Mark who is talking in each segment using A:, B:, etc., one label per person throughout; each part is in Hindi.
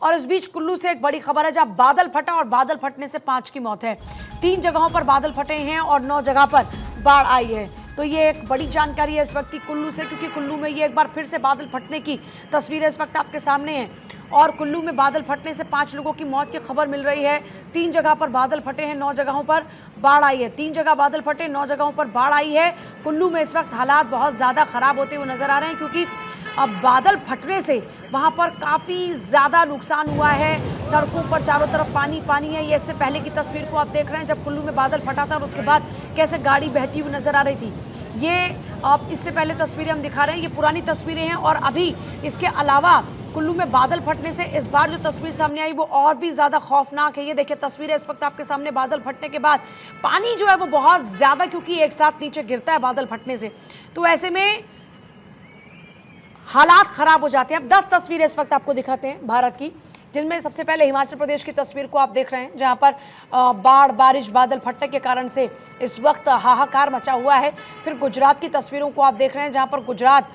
A: और इस बीच कुल्लू से एक बड़ी खबर है जहां बादल फटा और बादल फटने से 5 की मौत है। 3 जगहों पर बादल फटे हैं और 9 जगह पर बाढ़ आई है। तो ये एक बड़ी जानकारी है इस वक्त की कुल्लू से, क्योंकि कुल्लू में ये एक बार फिर से बादल फटने की तस्वीरें इस वक्त आपके सामने हैं और कुल्लू में बादल फटने से 5 लोगों की मौत की खबर मिल रही है। 3 जगह पर बादल फटे हैं, 9 जगहों पर बाढ़ आई है। 3 जगह बादल फटे, 9 जगहों पर बाढ़ आई है। कुल्लू में इस वक्त हालात बहुत ज़्यादा खराब होते हुए नजर आ रहे हैं, क्योंकि अब बादल फटने से वहां पर काफ़ी ज़्यादा नुकसान हुआ है। सड़कों पर चारों तरफ पानी पानी है। ये इससे पहले की तस्वीर को आप देख रहे हैं जब कुल्लू में बादल फटा था और उसके बाद कैसे गाड़ी बहती हुई नजर आ रही थी। ये आप इससे पहले तस्वीरें हम दिखा रहे हैं, ये पुरानी तस्वीरें हैं। और अभी इसके अलावा कुल्लू में बादल फटने से इस बार जो तस्वीर सामने आई वो और भी ज़्यादा खौफनाक है। ये देखिए तस्वीरें इस वक्त आपके सामने, बादल फटने के बाद पानी जो है वो बहुत ज़्यादा, क्योंकि एक साथ नीचे गिरता है बादल फटने से, तो ऐसे में हालात खराब हो जाते हैं। अब 10 तस्वीरें इस वक्त आपको दिखाते हैं भारत की, जिनमें सबसे पहले हिमाचल प्रदेश की तस्वीर को आप देख रहे हैं, जहां पर बाढ़, बारिश, बादल फटने के कारण से इस वक्त हाहाकार मचा हुआ है। फिर गुजरात की तस्वीरों को आप देख रहे हैं, जहां पर गुजरात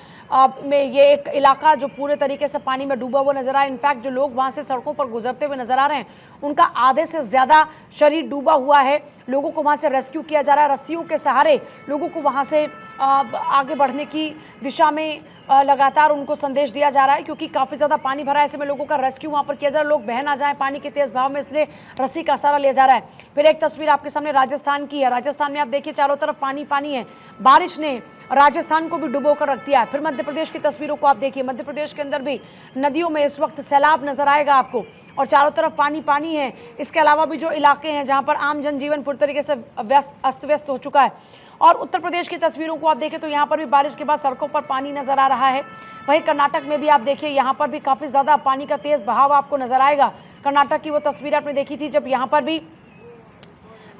A: में ये एक इलाका जो पूरे तरीके से पानी में डूबा हुआ नजर आ रहा है। इनफैक्ट जो लोग वहां से सड़कों पर गुजरते हुए नजर आ रहे हैं, उनका आधे से ज़्यादा शरीर डूबा हुआ है। लोगों को वहां से रेस्क्यू किया जा रहा है, रस्सियों के सहारे लोगों को वहां से आगे बढ़ने की दिशा में लगातार उनको संदेश दिया जा रहा है, क्योंकि काफ़ी ज़्यादा पानी भरा है। ऐसे में लोगों का रेस्क्यू वहाँ पर किया जा रहा है, लोग बह ना जाएं पानी के तेज़ बहाव में, इसलिए रस्सी का सहारा लिया जा रहा है। फिर एक तस्वीर आपके सामने राजस्थान की है। राजस्थान में आप देखिए चारों तरफ पानी पानी है। बारिश ने राजस्थान को भी डुबो कर रख दिया है। फिर मध्य प्रदेश की तस्वीरों को आप देखिए, मध्य प्रदेश के अंदर भी नदियों में इस वक्त सैलाब नजर आएगा आपको और चारों तरफ पानी पानी है। इसके अलावा भी जो इलाके हैं जहाँ पर आम जनजीवन पूरी तरीके से अस्त व्यस्त हो चुका है। और उत्तर प्रदेश की तस्वीरों को आप देखें तो यहाँ पर भी बारिश के बाद सड़कों पर पानी नजर आ रहा है। वहीं कर्नाटक में भी आप देखिए, यहाँ पर भी काफ़ी ज़्यादा पानी का तेज़ बहाव आपको नजर आएगा। कर्नाटक की वो तस्वीर आपने देखी थी जब यहाँ पर भी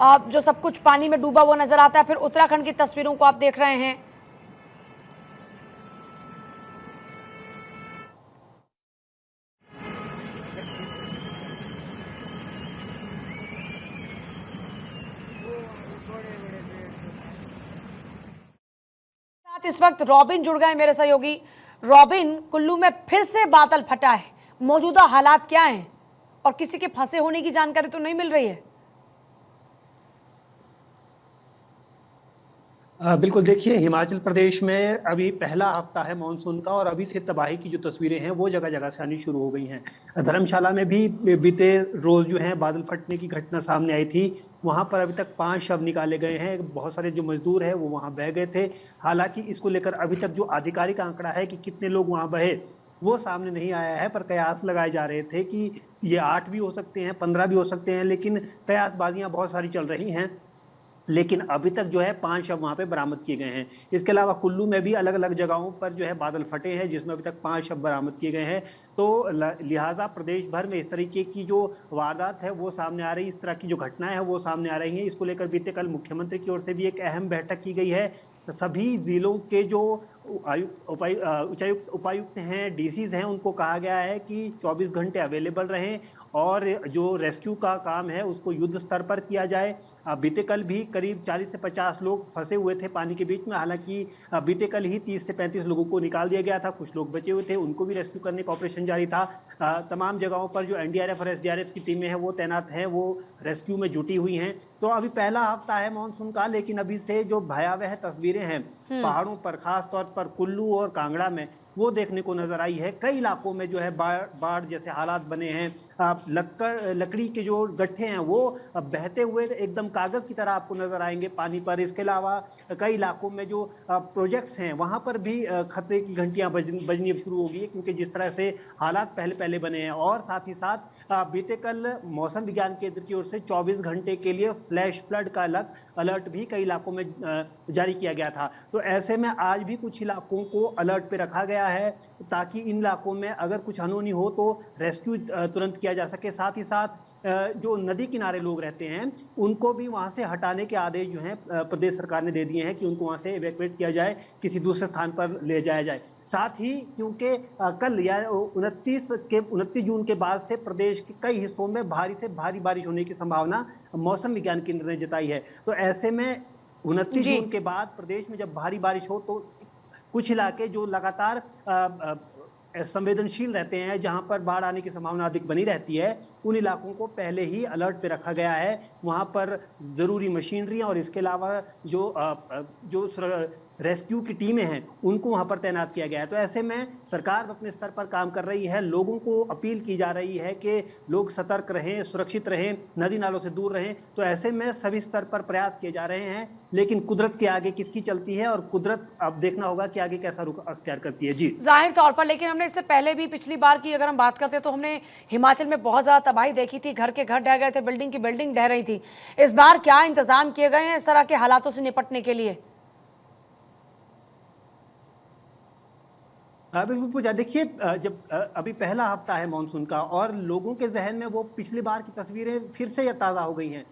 A: जो सब कुछ पानी में डूबा हुआ नजर आता है। फिर उत्तराखंड की तस्वीरों को आप देख रहे हैं। इस वक्त रॉबिन जुड़ गए मेरे सहयोगी। रॉबिन, कुल्लू में फिर से बादल फटा है, मौजूदा हालात क्या हैं और किसी के फंसे होने की जानकारी तो नहीं मिल रही है?
B: बिल्कुल, देखिए हिमाचल प्रदेश में अभी पहला हफ्ता है मानसून का और अभी से तबाही की जो तस्वीरें हैं वो जगह जगह से आनी शुरू हो गई हैं। धर्मशाला में भी बीते रोज जो है बादल फटने की घटना सामने आई थी। वहां पर अभी तक 5 शव निकाले गए हैं। बहुत सारे जो मजदूर हैं वो वहां बह गए थे। हालांकि इसको लेकर अभी तक जो आधिकारिक आंकड़ा है कि कितने लोग वहां बहे वो सामने नहीं आया है, पर कयास लगाए जा रहे थे कि ये 8 भी हो सकते हैं, 15 भी हो सकते हैं, लेकिन कयासबाजियां बहुत सारी चल रही हैं। लेकिन अभी तक जो है 5 शव वहां पे बरामद किए गए हैं। इसके अलावा कुल्लू में भी अलग अलग जगहों पर जो है बादल फटे हैं, जिसमें अभी तक 5 शव बरामद किए गए हैं। तो लिहाजा प्रदेश भर में इस तरीके की जो वारदात है वो सामने आ रही है, इस तरह की जो घटनाएं हैं वो सामने आ रही हैं। इसको लेकर बीते कल मुख्यमंत्री की ओर से भी एक अहम बैठक की गई है। सभी जिलों के जो उपायुक्त हैं, डीसीज हैं, उनको कहा गया है कि 24 घंटे अवेलेबल रहें और जो रेस्क्यू का काम है उसको युद्ध स्तर पर किया जाए। बीते कल भी करीब 40 से 50 लोग फंसे हुए थे पानी के बीच में। हालांकि बीते कल ही 30 से 35 लोगों को निकाल दिया गया था। कुछ लोग बचे हुए थे, उनको भी रेस्क्यू करने का ऑपरेशन जारी था। तमाम जगहों पर जो एनडीआरएफ और एसडीआरएफ की टीमें हैं वो तैनात हैं, वो रेस्क्यू में जुटी हुई हैं। तो अभी पहला हफ्ता है मानसून का, लेकिन अभी से जो भयावह तस्वीरें हैं पहाड़ों पर, खास तौर पर कुल्लू और कांगड़ा में, वो देखने को नजर आई है। कई इलाकों में जो है बाढ़ जैसे हालात बने हैं। लकड़ी के जो गट्ठे हैं वो बहते हुए एकदम कागज की तरह आपको नजर आएंगे पानी पर। इसके अलावा कई इलाकों में जो प्रोजेक्ट्स हैं वहां पर भी खतरे की घंटियां बजनी शुरू हो गई है, क्योंकि जिस तरह से हालात पहले पहले बने हैं। और साथ ही साथ बीते कल मौसम विज्ञान केंद्र की ओर से 24 घंटे के लिए फ्लैश फ्लड का अलर्ट भी कई इलाकों में जारी किया गया था। तो ऐसे में आज भी कुछ इलाकों को अलर्ट पे रखा गया है, ताकि इन इलाकों में अगर कुछ अनहोनी हो तो रेस्क्यू तुरंत किया जा सके। साथ ही साथ जो नदी किनारे लोग रहते हैं उनको भी वहां से हटाने के आदेश जो हैं प्रदेश सरकार ने दे दिए हैं कि उनको वहां से इवैक्यूएट किया जाए, किसी दूसरे स्थान पर ले जाया जाए। साथ ही क्योंकि कल या 29 जून के बाद से प्रदेश के कई हिस्सों में भारी से भारी बारिश होने की संभावना मौसम विज्ञान केंद्र ने जताई है। तो ऐसे में 29 जून के बाद प्रदेश में जब भारी बारिश हो तो कुछ इलाके जो लगातार संवेदनशील रहते हैं, जहां पर बाढ़ आने की संभावना अधिक बनी रहती है, उन इलाकों को पहले ही अलर्ट पे रखा गया है। वहां पर जरूरी मशीनरी और इसके अलावा जो रेस्क्यू की टीमें हैं उनको वहां पर तैनात किया गया है। तो ऐसे में सरकार अपने स्तर पर काम कर रही है, लोगों को अपील की जा रही है कि लोग सतर्क रहें, सुरक्षित रहें, नदी नालों से दूर रहें। तो ऐसे में सभी स्तर पर प्रयास किए जा रहे हैं, लेकिन कुदरत के आगे किसकी चलती है और कुदरत अब देखना होगा कि आगे कैसा रुख अख्तियार करती है। जी,
A: जाहिर तौर पर, लेकिन हमने इससे पहले भी पिछली बार की अगर हम बात करते हैं तो हमने हिमाचल में बहुत ज़्यादा तबाही देखी थी, घर के घर ढह गए थे, बिल्डिंग की बिल्डिंग ढह रही थी। इस बार क्या इंतजाम किए गए हैं इस तरह के हालातों से निपटने के लिए?
B: बिल्कुल पूजा। देखिए, जब अभी पहला हफ्ता है मानसून का और लोगों के जहन में वो पिछली बार की तस्वीरें फिर से ताज़ा हो गई हैं।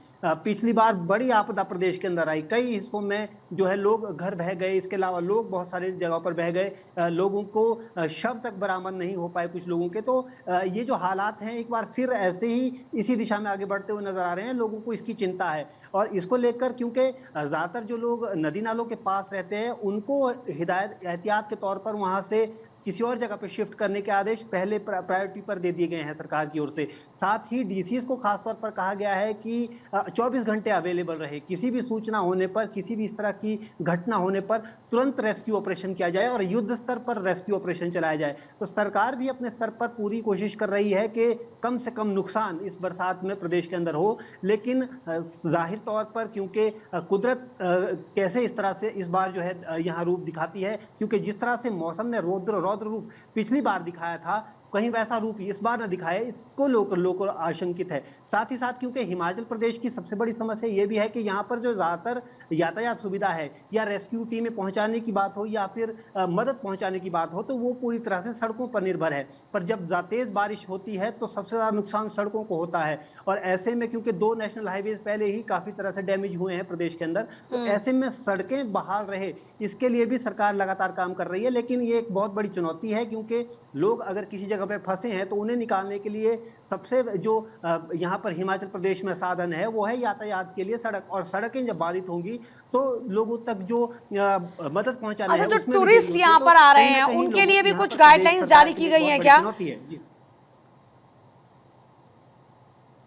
B: पिछली बार बड़ी आपदा प्रदेश के अंदर आई, कई हिस्सों में जो है लोग घर बह गए, इसके अलावा लोग बहुत सारी जगहों पर बह गए, लोगों को शव तक बरामद नहीं हो पाए कुछ लोगों के। तो ये जो हालात हैं एक बार फिर ऐसे ही इसी दिशा में आगे बढ़ते हुए नजर आ रहे हैं। लोगों को इसकी चिंता है और इसको लेकर, क्योंकि ज़्यादातर जो लोग नदी नालों के पास रहते हैं उनको हिदायत एहतियात के तौर पर वहां से किसी और जगह पे शिफ्ट करने के आदेश पहले प्रायोरिटी पर दे दिए गए हैं सरकार की ओर से। साथ ही डीसीएस को खासतौर पर कहा गया है कि 24 घंटे अवेलेबल रहे, किसी भी सूचना होने पर, किसी भी इस तरह की घटना होने पर तुरंत रेस्क्यू ऑपरेशन किया जाए और युद्ध स्तर पर रेस्क्यू ऑपरेशन चलाया जाए। तो सरकार भी अपने स्तर पर पूरी कोशिश कर रही है कि कम से कम नुकसान इस बरसात में प्रदेश के अंदर हो। लेकिन जाहिर तौर पर क्योंकि कुदरत कैसे इस तरह से इस बार जो है यहाँ रूप दिखाती है, क्योंकि जिस तरह से मौसम ने रौद्र रूप पिछली बार दिखाया था, कहीं वैसा रूप इस बार न दिखाए, इसको लोग आशंकित है। साथ ही साथ क्योंकि हिमाचल प्रदेश की सबसे बड़ी समस्या ये भी है कि यहाँ पर जो ज्यादातर यातायात सुविधा है, या रेस्क्यू टीमें पहुंचाने की बात हो या फिर मदद पहुंचाने की बात हो, तो वो पूरी तरह से सड़कों पर निर्भर है। पर जब तेज बारिश होती है तो सबसे ज्यादा नुकसान सड़कों को होता है। और ऐसे में क्योंकि 2 नेशनल हाईवेज पहले ही काफी तरह से डैमेज हुए हैं प्रदेश के अंदर, तो ऐसे में सड़कें बहाल रहे, इसके लिए भी सरकार लगातार काम कर रही है। लेकिन ये एक बहुत बड़ी चुनौती है, क्योंकि लोग अगर किसी जगह पे फंसे हैं तो उन्हें निकालने के लिए सबसे जो यहाँ पर हिमाचल प्रदेश में साधन है वो है यातायात के लिए सड़क। और सड़कें जब बाधित होंगी तो लोगों तक जो मदद पहुंचाना
A: अच्छा,
B: है,
A: जो
B: उसमें
A: टूरिस्ट यहाँ पर आ रहे हैं उनके लिए भी कुछ गाइडलाइंस जारी की गई हैं क्या?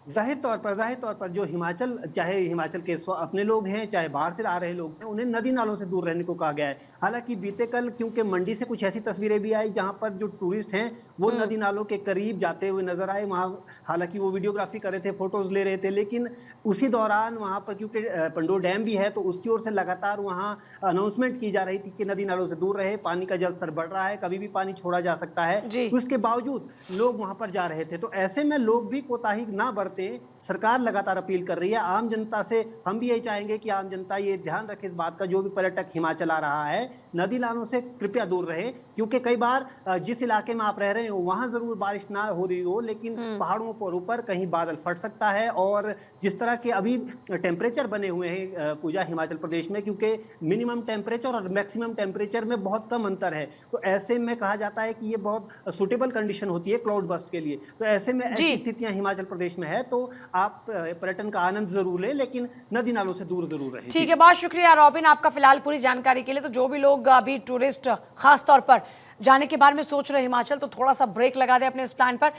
A: जाहिर तौर पर जो हिमाचल, चाहे हिमाचल के अपने लोग हैं चाहे बाहर से आ रहे लोग हैं, उन्हें नदी नालों से दूर रहने को कहा गया है। हालांकि बीते कल क्योंकि मंडी से कुछ ऐसी तस्वीरें भी आई जहां पर जो टूरिस्ट हैं वो नदी नालों के करीब जाते हुए नजर आए। वहां हालांकि वो वीडियोग्राफी कर रहे थे, फोटोज ले रहे थे, लेकिन उसी दौरान वहां पर क्योंकि पंडोर डैम भी है तो उसकी ओर से लगातार वहां अनाउंसमेंट की जा रही थी कि नदी नालों से दूर रहे, पानी का जल स्तर बढ़ रहा है, कभी भी पानी छोड़ा जा सकता है। तो उसके बावजूद लोग वहां पर जा रहे थे। तो ऐसे में लोग भी कोताही ना बरते, सरकार लगातार अपील कर रही है आम जनता से। हम भी यही चाहेंगे कि आम जनता ये ध्यान रखे इस बात का, जो भी पर्यटक हिमाचल आ रहा है नदी नालों से कृपया दूर रहे। क्योंकि कई बार जिस इलाके में आप रह रहे हो वहां जरूर बारिश ना हो रही हो, लेकिन पहाड़ों पर ऊपर कहीं बादल फट सकता है। और जिस तरह के अभी टेम्परेचर बने हुए हैं पूजा हिमाचल प्रदेश में, क्योंकि मिनिमम टेम्परेचर और मैक्सिमम टेम्परेचर में बहुत कम अंतर है, तो ऐसे में कहा जाता है कि ये बहुत सुटेबल कंडीशन होती है क्लाउड बस्ट के लिए। तो ऐसे में ऐसी स्थितियां हिमाचल प्रदेश में है, तो आप पर्यटन का आनंद जरूर लें, लेकिन नदी नालों से दूर जरूर रहें। ठीक है, बहुत शुक्रिया रॉबिन आपका फिलहाल पूरी जानकारी के लिए। तो जो भी लोग अभी टूरिस्ट खास तौर पर जाने के बारे में सोच रहे हिमाचल, तो थोड़ा सा ब्रेक लगा दें अपने इस प्लान पर।